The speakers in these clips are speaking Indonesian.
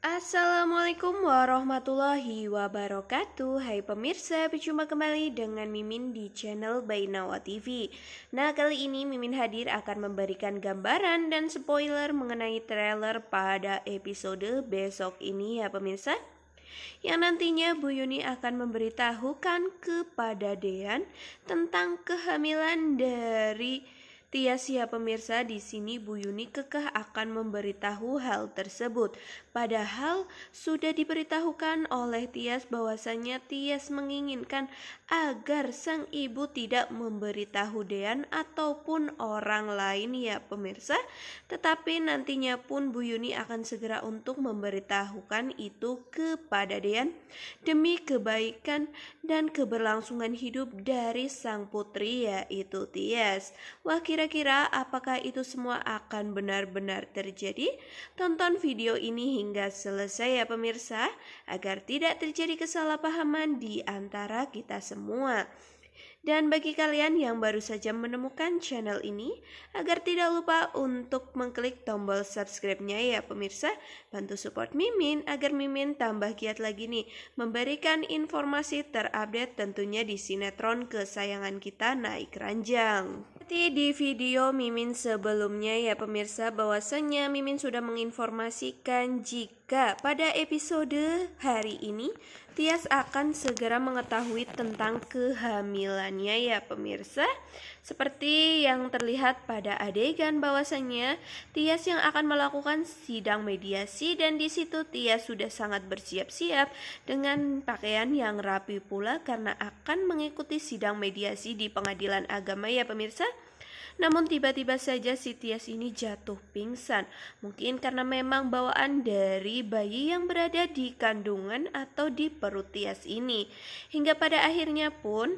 Assalamualaikum warahmatullahi wabarakatuh. Hai pemirsa, berjumpa kembali dengan Mimin di channel Bainawa TV. Nah, kali ini Mimin hadir akan memberikan gambaran dan spoiler mengenai trailer pada episode besok ini ya pemirsa. Yang nantinya Bu Yuni akan memberitahukan kepada Dean tentang kehamilan dari Tias ya pemirsa. Di sini Bu Yuni kekeh akan memberitahu hal tersebut. Padahal sudah diberitahukan oleh Tias bahwasanya Tias menginginkan agar sang ibu tidak memberitahu Dean ataupun orang lain ya pemirsa. Tetapi nantinya pun Bu Yuni akan segera untuk memberitahukan itu kepada Dean demi kebaikan dan keberlangsungan hidup dari sang putri yaitu Tias. Wah, kira-kira apakah itu semua akan benar-benar terjadi? Tonton video ini hingga selesai ya pemirsa, agar tidak terjadi kesalahpahaman di antara kita semua. Dan bagi kalian yang baru saja menemukan channel ini, agar tidak lupa untuk mengklik tombol subscribe-nya ya pemirsa. Bantu support Mimin agar Mimin tambah giat lagi nih memberikan informasi terupdate tentunya di sinetron kesayangan kita Naik Ranjang. Seperti di video Mimin sebelumnya ya pemirsa, bahwasanya Mimin sudah menginformasikan jika pada episode hari ini Tias akan segera mengetahui tentang kehamilannya ya pemirsa. Seperti yang terlihat pada adegan bahwasanya Tias yang akan melakukan sidang mediasi, dan di situ Tias sudah sangat bersiap-siap dengan pakaian yang rapi pula karena akan mengikuti sidang mediasi di pengadilan agama ya pemirsa. Namun tiba-tiba saja si Tias ini jatuh pingsan. Mungkin karena memang bawaan dari bayi yang berada di kandungan atau di perut Tias ini. Hingga pada akhirnya pun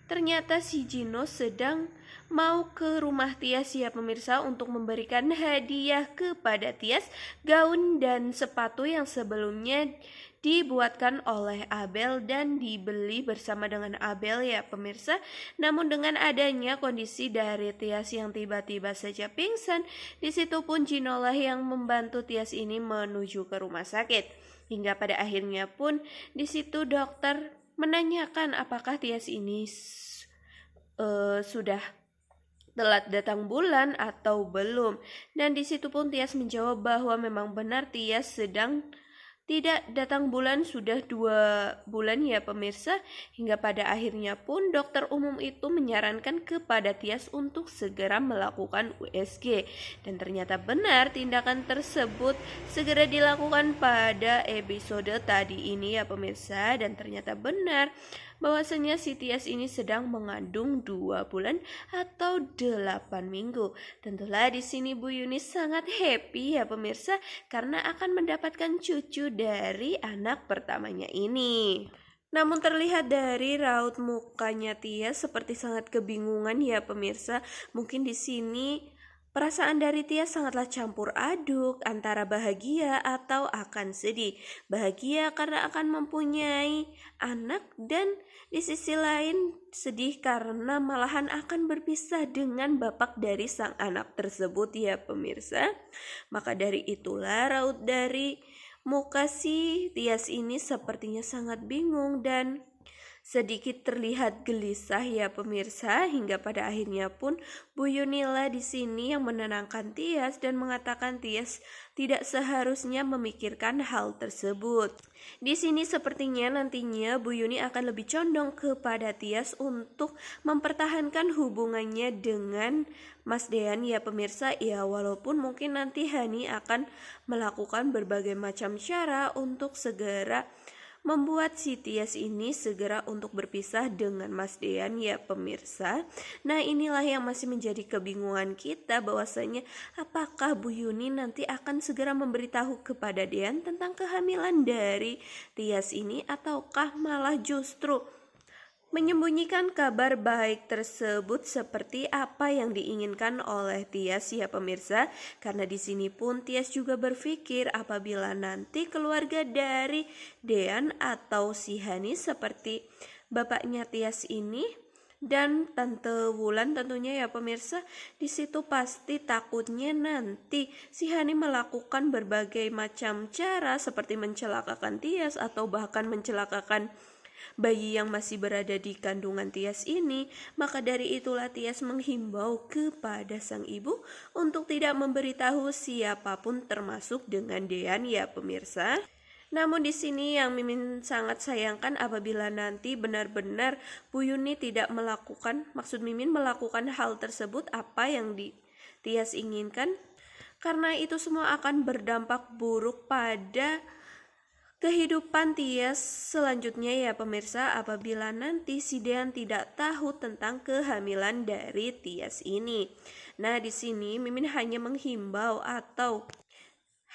ternyata si Gino sedang mau ke rumah Tias ya pemirsa untuk memberikan hadiah kepada Tias gaun dan sepatu yang sebelumnya dibuatkan oleh Abel dan dibeli bersama dengan Abel ya pemirsa. Namun dengan adanya kondisi dari Tias yang tiba-tiba saja pingsan, di situ pun Gino lah yang membantu Tias ini menuju ke rumah sakit. Hingga pada akhirnya pun di situ dokter menanyakan apakah Tias ini sudah telat datang bulan atau belum. Dan di situ pun Tias menjawab bahwa memang benar Tias sedang tidak datang bulan sudah 2 bulan ya pemirsa. Hingga pada akhirnya pun dokter umum itu menyarankan kepada Tias untuk segera melakukan USG. Dan ternyata benar tindakan tersebut segera dilakukan pada episode tadi ini ya pemirsa. Dan ternyata benar bahwasanya si Tias ini sedang mengandung 2 bulan atau 8 minggu. Tentulah di sini Bu Yuni sangat happy ya pemirsa karena akan mendapatkan cucu dari anak pertamanya ini. Namun terlihat dari raut mukanya Tias seperti sangat kebingungan ya pemirsa. Mungkin di sini perasaan dari Tias sangatlah campur aduk antara bahagia atau akan sedih. Bahagia karena akan mempunyai anak, dan di sisi lain sedih karena malahan akan berpisah dengan bapak dari sang anak tersebut ya pemirsa. Maka dari itulah raut dari muka si Tias ini sepertinya sangat bingung dan sedikit terlihat gelisah ya pemirsa. Hingga pada akhirnya pun Bu Yunila di sini yang menenangkan Tias dan mengatakan Tias tidak seharusnya memikirkan hal tersebut. Di sini sepertinya nantinya Bu Yuni akan lebih condong kepada Tias untuk mempertahankan hubungannya dengan Mas Dean ya pemirsa. Ya walaupun mungkin nanti Hani akan melakukan berbagai macam cara untuk segera membuat si Tias ini segera untuk berpisah dengan Mas Dean ya pemirsa. Nah inilah yang masih menjadi kebingungan kita, bahwasanya apakah Bu Yuni nanti akan segera memberitahu kepada Dean tentang kehamilan dari Tias ini, ataukah malah justru menyembunyikan kabar baik tersebut seperti apa yang diinginkan oleh Tias ya pemirsa. Karena di sini pun Tias juga berpikir apabila nanti keluarga dari Dean atau si Hani seperti bapaknya Tias ini dan Tante Wulan tentunya ya pemirsa. Di situ pasti takutnya nanti si Hani melakukan berbagai macam cara seperti mencelakakan Tias atau bahkan mencelakakan bayi yang masih berada di kandungan Tias ini. Maka dari itulah Tias menghimbau kepada sang ibu untuk tidak memberitahu siapapun termasuk dengan Dean ya pemirsa. Namun di sini yang Mimin sangat sayangkan apabila nanti benar-benar Bu Yuni tidak melakukan, maksud Mimin melakukan hal tersebut apa yang Tias inginkan, karena itu semua akan berdampak buruk pada kehidupan Tias selanjutnya ya pemirsa, apabila nanti si Dean tidak tahu tentang kehamilan dari Tias ini. Nah, di sini Mimin hanya menghimbau atau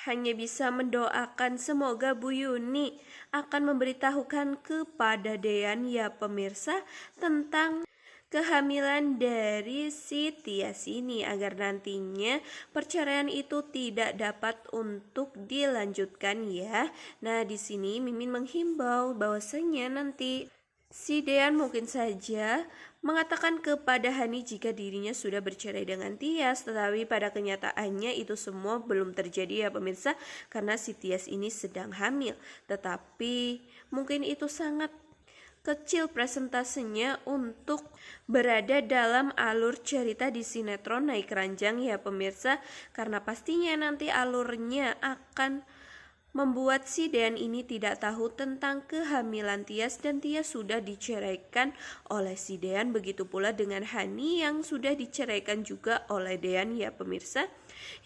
hanya bisa mendoakan semoga Bu Yuni akan memberitahukan kepada Dean ya pemirsa tentang kehamilan dari si Tias ini, agar nantinya perceraian itu tidak dapat untuk dilanjutkan ya. Nah, di sini Mimin menghimbau bahwasanya nanti si Dean mungkin saja mengatakan kepada Hani jika dirinya sudah bercerai dengan Tias, tetapi pada kenyataannya itu semua belum terjadi ya pemirsa, karena si Tias ini sedang hamil. Tetapi mungkin itu sangat kecil presentasenya untuk berada dalam alur cerita di sinetron Naik Ranjang ya pemirsa, karena pastinya nanti alurnya akan membuat si Dean ini tidak tahu tentang kehamilan Tias dan Tias sudah diceraikan oleh si Dean. Begitu pula dengan Hani yang sudah diceraikan juga oleh Dean ya pemirsa.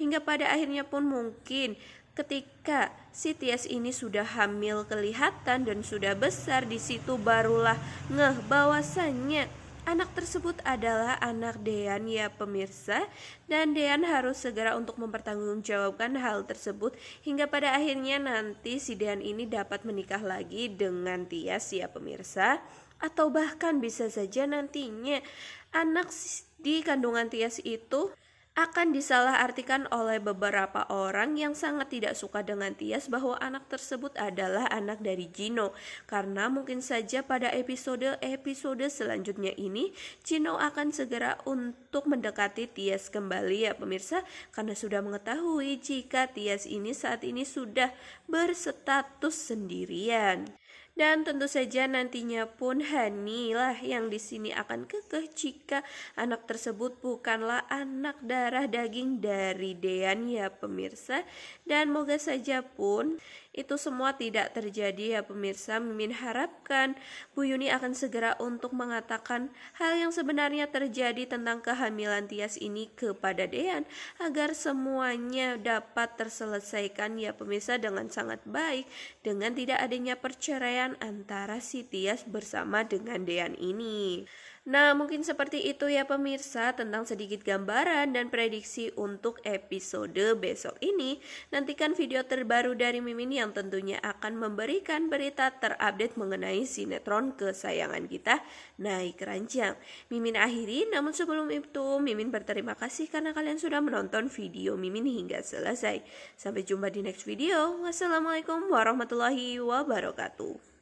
Hingga pada akhirnya pun mungkin ketika si Tias ini sudah hamil kelihatan dan sudah besar, di situ barulah ngeh bahwasannya anak tersebut adalah anak Dean ya pemirsa, dan Dean harus segera untuk mempertanggungjawabkan hal tersebut hingga pada akhirnya nanti si Dean ini dapat menikah lagi dengan Tias ya pemirsa. Atau bahkan bisa saja nantinya anak di kandungan Tias itu akan disalahartikan oleh beberapa orang yang sangat tidak suka dengan Tias bahwa anak tersebut adalah anak dari Gino. Karena mungkin saja pada episode selanjutnya ini Gino akan segera untuk mendekati Tias kembali ya pemirsa, karena sudah mengetahui jika Tias ini saat ini sudah berstatus sendirian. Dan tentu saja nantinya pun Hani lah yang di sini akan kekeh jika anak tersebut bukanlah anak darah daging dari Dean ya pemirsa. Dan moga saja pun itu semua tidak terjadi ya pemirsa. Mimin harapkan Bu Yuni akan segera untuk mengatakan hal yang sebenarnya terjadi tentang kehamilan Tias ini kepada Dean, agar semuanya dapat terselesaikan ya pemirsa dengan sangat baik, dengan tidak adanya perceraian antara si Tias bersama dengan Dean ini. Nah, mungkin seperti itu ya pemirsa tentang sedikit gambaran dan prediksi untuk episode besok ini. Nantikan video terbaru dari Mimin yang tentunya akan memberikan berita terupdate mengenai sinetron kesayangan kita, Naik Ranjang. Mimin akhiri, namun sebelum itu Mimin berterima kasih karena kalian sudah menonton video Mimin hingga selesai. Sampai jumpa di next video. Wassalamualaikum warahmatullahi wabarakatuh.